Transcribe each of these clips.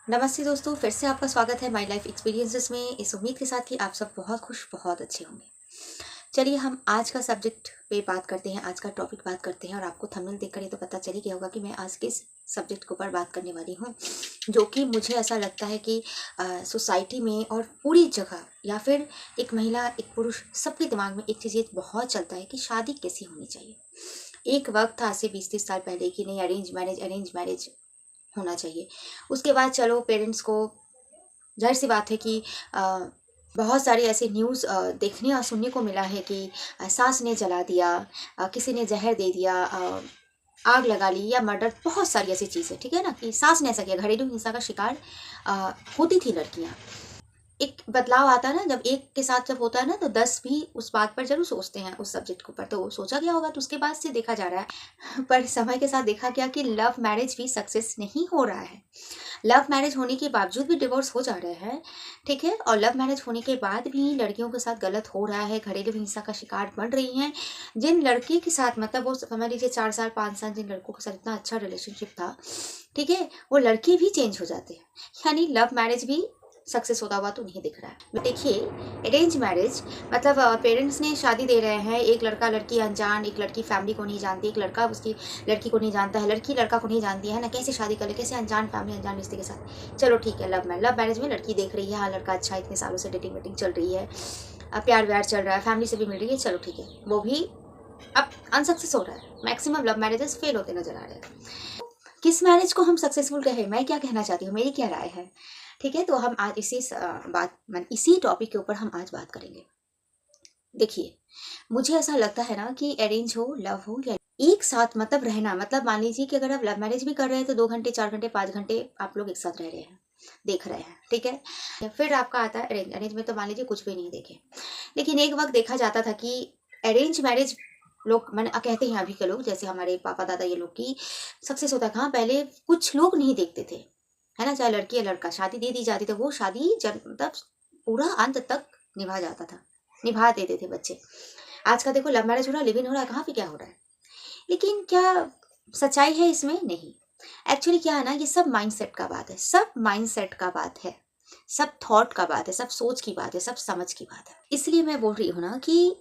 नमस्ते दोस्तों, फिर से आपका स्वागत है माई लाइफ एक्सपीरियंसेस में। इस उम्मीद के साथ कि आप सब बहुत खुश बहुत अच्छे होंगे। चलिए हम आज का सब्जेक्ट पे बात करते हैं, आज का टॉपिक बात करते हैं। और आपको थंबनेल देखकर ये तो पता चल ही गया होगा कि मैं आज किस सब्जेक्ट के ऊपर बात करने वाली हूँ, जो कि मुझे ऐसा लगता है कि सोसाइटी में और पूरी जगह या फिर एक महिला एक पुरुष सबके दिमाग में एक चीज़ ये बहुत चलता है कि शादी कैसी होनी चाहिए। एक वक्त था, आज से 20-30 साल पहले, कि नहीं, अरेंज मैरिज होना चाहिए। उसके बाद चलो पेरेंट्स को, जाहिर सी बात है कि बहुत सारी ऐसी न्यूज़ देखने और सुनने को मिला है कि सास ने जला दिया, किसी ने जहर दे दिया, आग लगा ली या मर्डर, बहुत सारी ऐसी चीज़ें, ठीक है ना, कि सास ने ऐसा किया। घरेलू हिंसा का शिकार होती थी लड़कियां। एक बदलाव आता है ना, जब एक के साथ जब होता है ना, तो 10 भी उस बात पर जरूर सोचते हैं, उस सब्जेक्ट के ऊपर तो सोचा गया होगा, तो उसके बाद से देखा जा रहा है। पर समय के साथ देखा गया कि लव मैरिज भी सक्सेस नहीं हो रहा है। लव मैरिज होने के बावजूद भी डिवोर्स हो जा रहे हैं, ठीक है। और लव मैरिज होने के बाद भी लड़कियों के साथ गलत हो रहा है, घरेलू हिंसा का शिकार बन रही हैं। जिन लड़की के साथ, मतलब वो समझ लीजिए 4 साल 5 साल जिन लड़कों के साथ इतना अच्छा रिलेशनशिप था, ठीक है, वो लड़के भी चेंज हो जाते हैं। यानी लव मैरिज भी सक्सेस होता हुआ तो नहीं दिख रहा है। देखिए, अरेंज मैरिज मतलब पेरेंट्स ने शादी दे रहे हैं, एक लड़का लड़की अनजान, एक लड़की फैमिली को नहीं जानती, एक लड़का उसकी लड़की को नहीं जानता है, लड़की लड़का को नहीं जानती है ना, कैसे शादी कर ले, कैसे अनजान फैमिली अनजान रिश्ते के साथ। चलो ठीक है, लव मैरिज में लड़की देख रही है, हाँ लड़का अच्छा है, इतने सालों से डेटिंग वेटिंग चल रही है, प्यार व्यार चल रहा है, फैमिली से भी मिल रही है, चलो ठीक है, वो भी अब अनसक्सेस हो रहा है। मैक्सिमम लव मैरिजेस फेल होते नजर आ रहे हैं। किस मैरिज को हम सक्सेसफुल कहें, मैं क्या कहना चाहती हूँ, मेरी क्या राय है, ठीक है। तो हम आज इसी टॉपिक के ऊपर हम आज बात करेंगे। देखिए, मुझे ऐसा लगता है ना कि अरेंज हो, लव हो, या एक साथ मतलब रहना, मतलब मान लीजिए कि अगर आप लव मैरिज भी कर रहे हैं तो 2 घंटे 4 घंटे 5 घंटे आप लोग एक साथ रह रहे हैं, देख रहे हैं, ठीक है। फिर आपका आता है अरेंज में, तो मान लीजिए कुछ भी नहीं देखे। लेकिन एक वक्त देखा जाता था कि अरेंज मैरिज लोग, मैंने कहते हैं अभी के लोग, जैसे हमारे पापा दादा ये लोग की सक्सेस होता था। पहले कुछ लोग नहीं देखते थे, है ना, चाहे लड़की या लड़का, शादी दे दी जाती थी, वो शादी मतलब पूरा अंत तक निभा जाता था, निभा देते थे बच्चे। आज का देखो, लव मैरिज हो रहा है, लिव इन हो रहा है, कहाँ पे क्या हो रहा है। लेकिन क्या सच्चाई है इसमें? नहीं। एक्चुअली क्या है ना, ये सब माइंडसेट का बात है, सब माइंडसेट का बात है, सब थॉट का बात है, सब सोच की बात है, सब समझ की बात है। इसलिए मैं बोल रही हूँ ना कि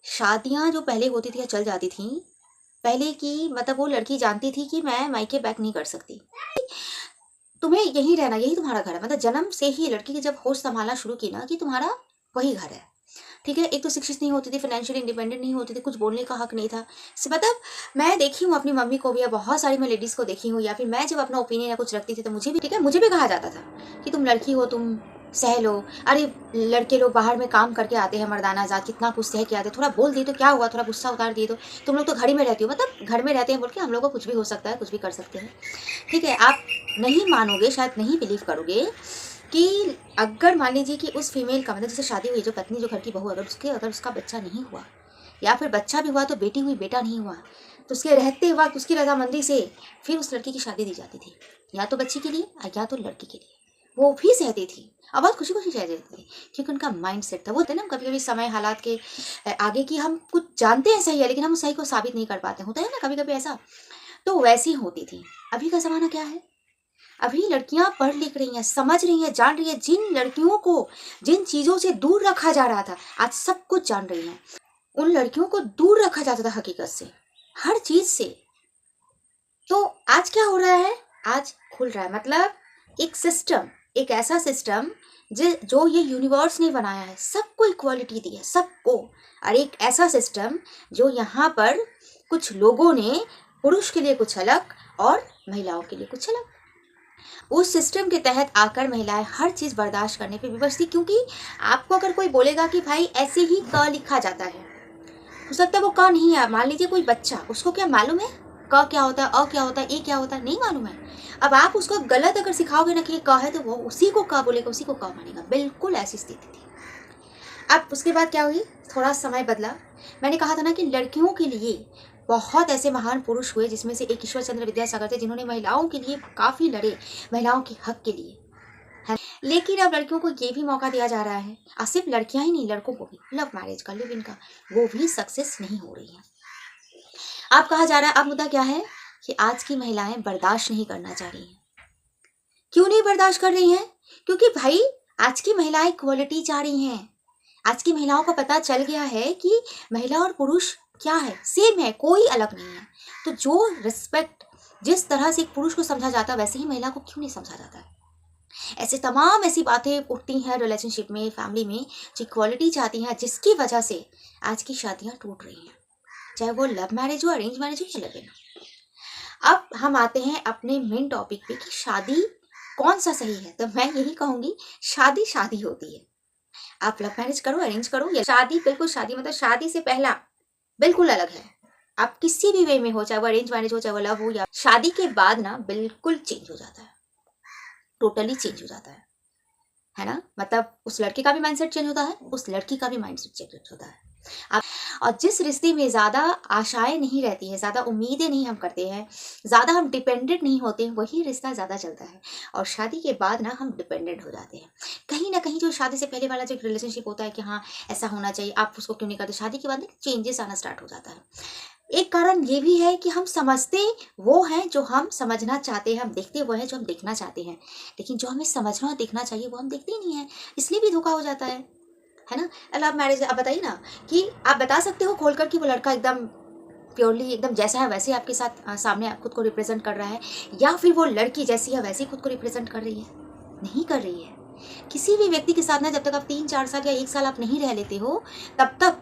शादियां जो पहले होती थी या चल जाती थी पहले की, मतलब वो लड़की जानती थी कि मैं मायके बैक नहीं कर सकती, तुम्हें यहीं रहना, यही तुम्हारा घर है। मतलब जन्म से ही लड़की की जब होश संभालना शुरू की ना कि तुम्हारा वही घर है, ठीक है। एक तो शिक्षित नहीं होती थी, फाइनेंशियली इंडिपेंडेंट नहीं होती थी, कुछ बोलने का हक नहीं था। मतलब मैं देखी हूँ अपनी मम्मी को भी, या बहुत सारी मैं लेडीज को देखी हूँ, या फिर मैं जब अपना ओपिनियन या कुछ रखती थी तो मुझे भी, ठीक है, मुझे भी कहा जाता था कि तुम लड़की हो, तुम सह लो। अरे लड़के लोग बाहर में काम करके आते हैं, मर्दाना आजाद, कितना कुछ सह के आते हैं, थोड़ा बोल दिए तो क्या हुआ, थोड़ा गुस्सा उतार दिए तो तुम लोग तो घर ही में रहती हो, मतलब घर में रहते हैं बोल के हम लोग को कुछ भी हो सकता है, कुछ भी कर सकते हैं, ठीक है। आप नहीं मानोगे, शायद नहीं बिलीव करोगे कि अगर मान लीजिए कि उस फीमेल का, मतलब जैसे शादी हुई जो पत्नी, जो घर की बहू, अगर उसका बच्चा नहीं हुआ, या फिर बच्चा भी हुआ तो बेटी हुई बेटा नहीं हुआ, तो उसके रहते वक्त उसकी रजामंदी से फिर उस लड़की की शादी दी जाती थी, या तो बच्ची के लिए या तो लड़की के लिए। वो भी सहती थी, और बहुत खुशी खुशी सह जाती थी, क्योंकि उनका माइंड सेट था। वो होता है ना, कभी कभी समय हालात के आगे की हम कुछ जानते हैं सही है, लेकिन हम सही को साबित नहीं कर पाते, होता है ना कभी कभी ऐसा। तो वैसी होती थी। अभी का जमाना क्या है, अभी लड़कियां पढ़ लिख रही हैं, समझ रही हैं, जान रही हैं। जिन लड़कियों को जिन चीजों से दूर रखा जा रहा था, आज सब कुछ जान रही हैं। उन लड़कियों को दूर रखा जाता था हकीकत से, हर चीज से। तो आज क्या हो रहा है, आज खुल रहा है। मतलब एक सिस्टम, एक ऐसा सिस्टम जो ये यूनिवर्स ने बनाया है, सबको इक्वालिटी दी है, सबको। और एक ऐसा सिस्टम जो यहाँ पर कुछ लोगों ने पुरुष के लिए कुछ अलग और महिलाओं के लिए कुछ अलग, उस सिस्टम के तहत आकर महिलाएं हर चीज बर्दाश्त करने पे विवश थी। क्योंकि आपको अगर कोई बोलेगा कि भाई ऐसे ही क लिखा जाता है, हो सकता है वो क नहीं है। मान लीजिए कोई बच्चा, उसको क्या मालूम है क क्या होता है, अ क्या होता है, ए क्या होता है, नहीं मालूम है। अब आप उसको गलत अगर सिखाओगे ना कि ये क है, तो वो उसी को क बोलेगा, उसी को क मानेगा। बिल्कुल ऐसी स्थिति थी। अब उसके बाद क्या हुई, थोड़ा समय बदला। मैंने कहा था ना कि लड़कियों के लिए बहुत ऐसे महान पुरुष हुए, जिसमें से एक ईश्वर चंद्र विद्यासागर थे, जिन्होंने महिलाओं के लिए काफी लड़े, महिलाओं के हक के लिए, है। लेकिन अब लड़कियों को ये भी मौका दिया जा रहा है, और सिर्फ लड़कियां ही नहीं, लड़कों को भी, लव मैरिज का, लिव इन का, वो भी सक्सेस नहीं हो रही है। अब कहा जा रहा है, अब मुद्दा क्या है कि आज की महिलाएं बर्दाश्त नहीं करना चाह रही हैं। क्यों नहीं बर्दाश्त कर रही हैं? क्योंकि भाई आज की महिलाएं इक्वलिटी चाह रही हैं। आज की महिलाओं को पता चल गया है कि महिला और पुरुष क्या है, सेम है, कोई अलग नहीं है। तो जो रिस्पेक्ट जिस तरह से एक पुरुष को समझा जाता है वैसे ही महिला को क्यों नहीं समझा जाता है। ऐसे तमाम ऐसी बातें उठती हैं रिलेशनशिप में, फैमिली में, जो इक्वालिटी चाहती हैं, जिसकी वजह से आज की शादियां टूट रही हैं, चाहे वो लव मैरिज हो, अरेंज मैरिज हो या लिव इन। अब हम आते हैं अपने मेन टॉपिक पे कि शादी कौन सा सही है। तो मैं यही कहूंगी, शादी शादी होती है। आप लव मैरिज करो, अरेंज करो, या शादी, बिल्कुल शादी मतलब शादी से पहला बिल्कुल अलग है। आप किसी भी वे में हो, चाहे वो अरेंज मैरिज हो, चाहे वो लव हो, या शादी के बाद ना बिल्कुल चेंज हो जाता है, टोटली चेंज हो जाता है ना। मतलब उस लड़के का भी माइंडसेट चेंज होता है, उस लड़की का भी माइंडसेट चेंज होता है। आप और जिस रिश्ते में ज्यादा आशाएं नहीं रहती है, ज्यादा उम्मीदें नहीं हम करते हैं, ज्यादा हम डिपेंडेंट नहीं होते हैं, वही रिश्ता ज्यादा चलता है। और शादी के बाद ना हम डिपेंडेंट हो जाते हैं। कहीं ना कहीं जो शादी से पहले वाला जो रिलेशनशिप होता है कि हाँ ऐसा होना चाहिए, आप उसको क्यों नहीं करते, शादी के बाद ना चेंजेस आना स्टार्ट हो जाता है। एक कारण ये भी है कि हम समझते वो हैं जो हम समझना चाहते हैं, हम देखते वो हैं जो हम देखना चाहते हैं, लेकिन जो हमें समझना और देखना चाहिए वो हम देखते ही नहीं है, इसलिए भी धोखा हो जाता है ना। लव मैरिज आप बताइए ना, कि आप बता सकते हो खोलकर कि वो लड़का एकदम प्योरली एकदम जैसा है वैसे आपके साथ सामने खुद को रिप्रेजेंट कर रहा है, या फिर वो लड़की जैसी है वैसे खुद को रिप्रेजेंट कर रही है? नहीं कर रही है। किसी भी व्यक्ति के साथ ना जब तक आप 3-4 साल या 1 साल आप नहीं रह लेते हो, तब तक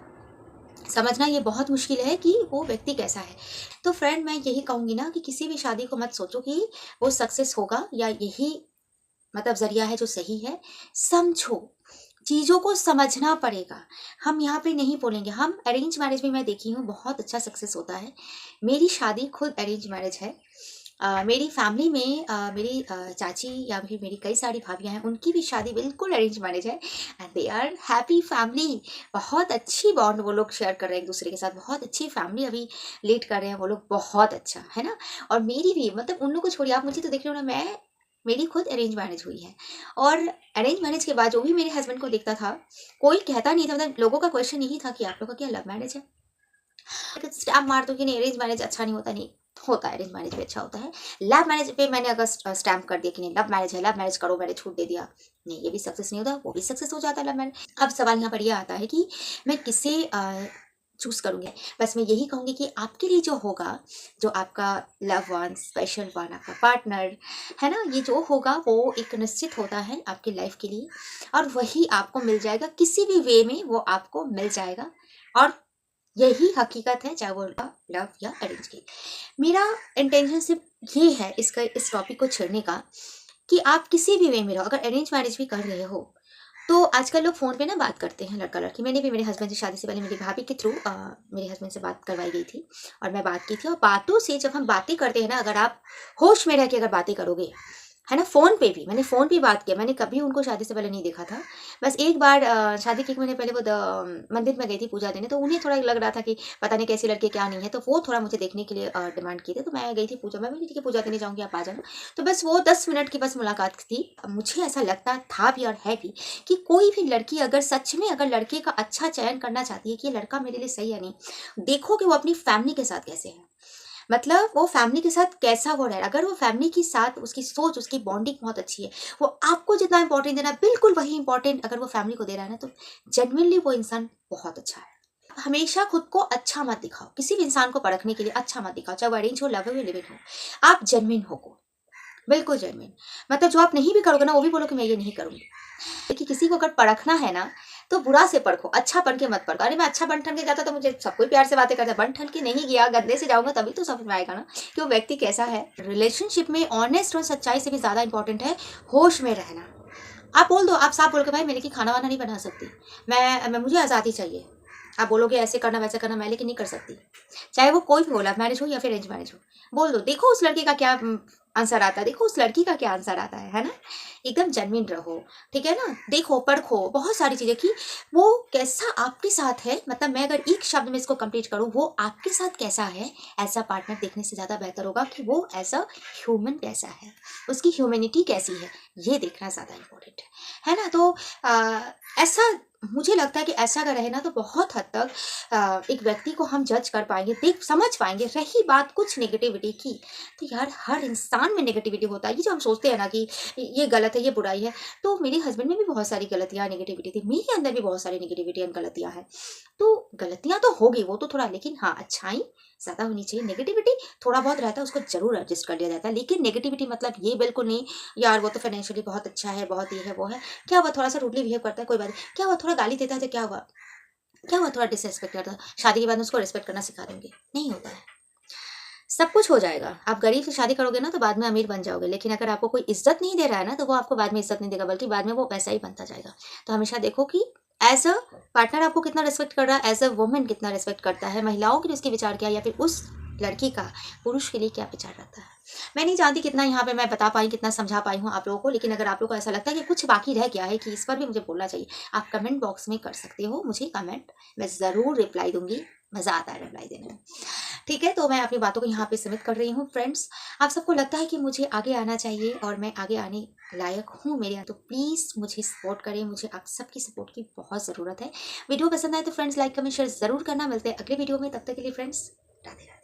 समझना ये बहुत मुश्किल है कि वो व्यक्ति कैसा है। तो फ्रेंड मैं यही कहूंगी ना कि किसी भी शादी को मत सोचो कि वो सक्सेस होगा या यही मतलब जरिया है जो सही है। समझो, चीजों को समझना पड़ेगा। हम यहाँ पे नहीं बोलेंगे, हम अरेंज मैरिज में मैं देखी हूँ बहुत अच्छा सक्सेस होता है। मेरी शादी खुद अरेंज मैरिज है। मेरी फैमिली में मेरी चाची या फिर मेरी कई सारी भाभियां हैं, उनकी भी शादी बिल्कुल अरेंज मैरिज है, and they are happy family. बहुत अच्छी बॉन्ड वो लोग शेयर कर रहे हैं एक दूसरे के साथ, बहुत अच्छी फैमिली अभी लीड कर रहे हैं वो लोग, बहुत अच्छा है ना। और मेरी भी मतलब उन लोग को छोड़िए, आप मुझे तो देख रहे हो ना, मैं मेरी खुद अरेंज मैरिज हुई है। और अरेंज मैरिज के बाद जो भी मेरे हस्बैंड को देखता था, कोई कहता नहीं था, मतलब लोगों का क्वेश्चन यही था कि आप लोग का क्या लव मैरिज है। स्टैम्प मार दो कि नहीं अरेंज मैरिज अच्छा नहीं होता, नहीं होता है, अरेंज मैरिज भी अच्छा होता है। लव मैरिज पे मैंने अगर स्टैम्प कर दिया कि नहीं लव मैरिज है, लव मैरिज करो, मैंने छूट दे दिया, नहीं ये भी सक्सेस नहीं होता, वो भी सक्सेस हो जाता है लव मैरिज। अब सवाल यहाँ पर यह आता है कि मैं किसे चूज करूंगी। बस मैं यही कहूंगी कि आपके लिए जो होगा, जो आपका लव वन, स्पेशल वन, आपका पार्टनर है ना, ये जो होगा वो एक निश्चित होता है आपकी लाइफ के लिए, और वही आपको मिल जाएगा, किसी भी वे में वो आपको मिल जाएगा। और यही हकीकत है, चाहे वो लव या अरेंज की। मेरा इंटेंशन सिर्फ ये है इसका, इस टॉपिक को छेड़ने का, कि आप किसी भी वे में रहो, अगर अरेंज मैरिज भी कर रहे हो तो आजकल लोग फोन पे ना बात करते हैं लड़का लड़की। मैंने भी मेरे हस्बैंड से शादी से पहले मेरी भाभी के थ्रू मेरे हस्बैंड से बात करवाई गई थी, और मैं बात की थी। और बातों से जब हम बातें करते हैं ना, अगर आप होश में रह के अगर बातें करोगे है ना, फोन पे भी, मैंने फोन पे बात किया, मैंने कभी उनको शादी से पहले नहीं देखा था। बस एक बार शादी के 1 महीने पहले वो मंदिर में गई थी पूजा देने, तो उन्हें थोड़ा लग रहा था कि पता नहीं कैसी लड़की क्या नहीं है, तो वो थोड़ा मुझे देखने के लिए डिमांड की थी। तो मैं गई थी पूजा में, ठीक है पूजा देने जाऊंगी, आप आ जाना। तो बस वो 10 मिनट की बस मुलाकात थी। मुझे ऐसा लगता था भी और है भी कि कोई भी लड़की अगर सच में अगर लड़के का अच्छा चयन करना चाहती है कि ये लड़का मेरे लिए सही है नहीं, देखो कि वो अपनी फैमिली के साथ कैसे है, मतलब वो फैमिली के साथ कैसा वो रह रहा है। अगर वो फैमिली के साथ उसकी सोच, उसकी बॉन्डिंग बहुत अच्छी है, वो आपको जितना इंपॉर्टेंट देना बिल्कुल वही इंपॉर्टेंट अगर वो फैमिली को दे रहा है ना, तो जेन्युइनली वो इंसान बहुत अच्छा है। हमेशा खुद को अच्छा मत दिखाओ, किसी भी इंसान को परखने के लिए अच्छा मत दिखाओ, चाहे वो अरेंज हो, लव हो या लिव इन हो। आप जेन्युइन हो, बिल्कुल जेन्युइन। मतलब जो आप नहीं भी करोगे ना, वो भी बोलो कि मैं ये नहीं करूंगी। कि किसी को अगर परखना है ना, तो बुरा से परखो, अच्छा बन के मत परखो। अरे मैं अच्छा बन ठन के जाता तो मुझे सब कोई प्यार से बातें करता, बन ठन के नहीं गया, गंदे से जाऊंगा, तभी तो समझ में आएगा ना कि वो व्यक्ति कैसा है। रिलेशनशिप में ऑनेस्ट और सच्चाई से भी ज्यादा इंपॉर्टेंट है होश में रहना। आप बोल दो, आप साफ बोल के भाई मैं लेकिन खाना वाना नहीं बना सकती, मैं मुझे आज़ादी चाहिए। आप बोलोगे ऐसे करना वैसे करना, मैं लेकिन नहीं कर सकती। चाहे वो कोई भी हो, लव मैरिज हो या फिर अरेंज मैरिज हो, बोल दो। देखो उस लड़के का क्या आंसर आता है, देखो उस लड़की का क्या आंसर आता है ना। एकदम जेन्युइन रहो, ठीक है ना। देखो परखो बहुत सारी चीजें कि वो कैसा आपके साथ है। मतलब मैं अगर एक शब्द में इसको कंप्लीट करूं, वो आपके साथ कैसा है, ऐसा पार्टनर देखने से ज्यादा बेहतर होगा कि वो एज अ ह्यूमन कैसा है, उसकी ह्यूमैनिटी कैसी है, ये देखना ज्यादा इंपॉर्टेंट है ना। तो ऐसा मुझे लगता है कि ऐसा अगर रहे ना, तो बहुत हद तक एक व्यक्ति को हम जज कर पाएंगे, देख समझ पाएंगे। रही बात कुछ नेगेटिविटी की, तो यार हर इंसान इंसान में नेगेटिविटी होता है, ये जो हम सोचते हैं ना कि ये गलत है, ये बुराई है, तो मेरे हस्बैंड में भी बहुत सारी गलतियाँ नेगेटिविटी थी, मेरे अंदर भी बहुत सारी नेगेटिविटी एंड गलतियाँ हैं। तो गलतियाँ तो होगी, वो तो थोड़ा, लेकिन हाँ अच्छाई ज़्यादा होनी चाहिए। नेगेटिविटी थोड़ा बहुत रहता है, उसको जरूर एडजस्ट कर लिया जाता है, लेकिन नेगेटिविटी मतलब ये बिल्कुल नहीं यार वो तो फाइनेंशियली बहुत अच्छा है, बहुत ये है वो है, क्या हुआ थोड़ा सा रूडली बिहेव करता है कोई बात नहीं, क्या हुआ थोड़ा गाली देता है तो क्या हुआ, क्या हुआ थोड़ा डिसरेस्पेक्ट करता है, शादी के बाद में उसको रिस्पेक्ट करना सिखा देंगे, नहीं होता है। सब कुछ हो जाएगा, आप गरीब से शादी करोगे ना तो बाद में अमीर बन जाओगे, लेकिन अगर आपको कोई इज्जत नहीं दे रहा है ना तो वो आपको बाद में इज्जत नहीं देगा, बल्कि बाद में वो वैसा ही बनता जाएगा। तो हमेशा देखो कि एज अ पार्टनर आपको कितना रिस्पेक्ट कर रहा है, एज अ वुमेन कितना रिस्पेक्ट करता है, महिलाओं के लिए उसके विचार क्या है, या फिर उस लड़की का पुरुष के लिए क्या विचार रहता है। मैं नहीं जानती कितना यहाँ पे मैं बता पाई, कितना समझा पाई हूँ आप लोगों को, लेकिन अगर आप लोगों को ऐसा लगता है कि कुछ बाकी रह गया है कि इस पर भी मुझे बोलना चाहिए, आप कमेंट बॉक्स में कर सकते हो, मुझे कमेंट, मैं ज़रूर रिप्लाई दूंगी, मज़ा आता है रिप्लाई देने में। ठीक है, तो मैं अपनी बातों को यहाँ पे सीमित कर रही हूँ। फ्रेंड्स, आप सबको लगता है कि मुझे आगे आना चाहिए और मैं आगे आने लायक हूँ मेरे यहाँ, तो प्लीज़ मुझे सपोर्ट करें, मुझे आप सबकी सपोर्ट की बहुत ज़रूरत है। वीडियो पसंद आए तो फ्रेंड्स लाइक कमेंट शेयर ज़रूर करना। मिलते हैं अगले वीडियो में, तब तक के लिए फ्रेंड्स राधे राधे।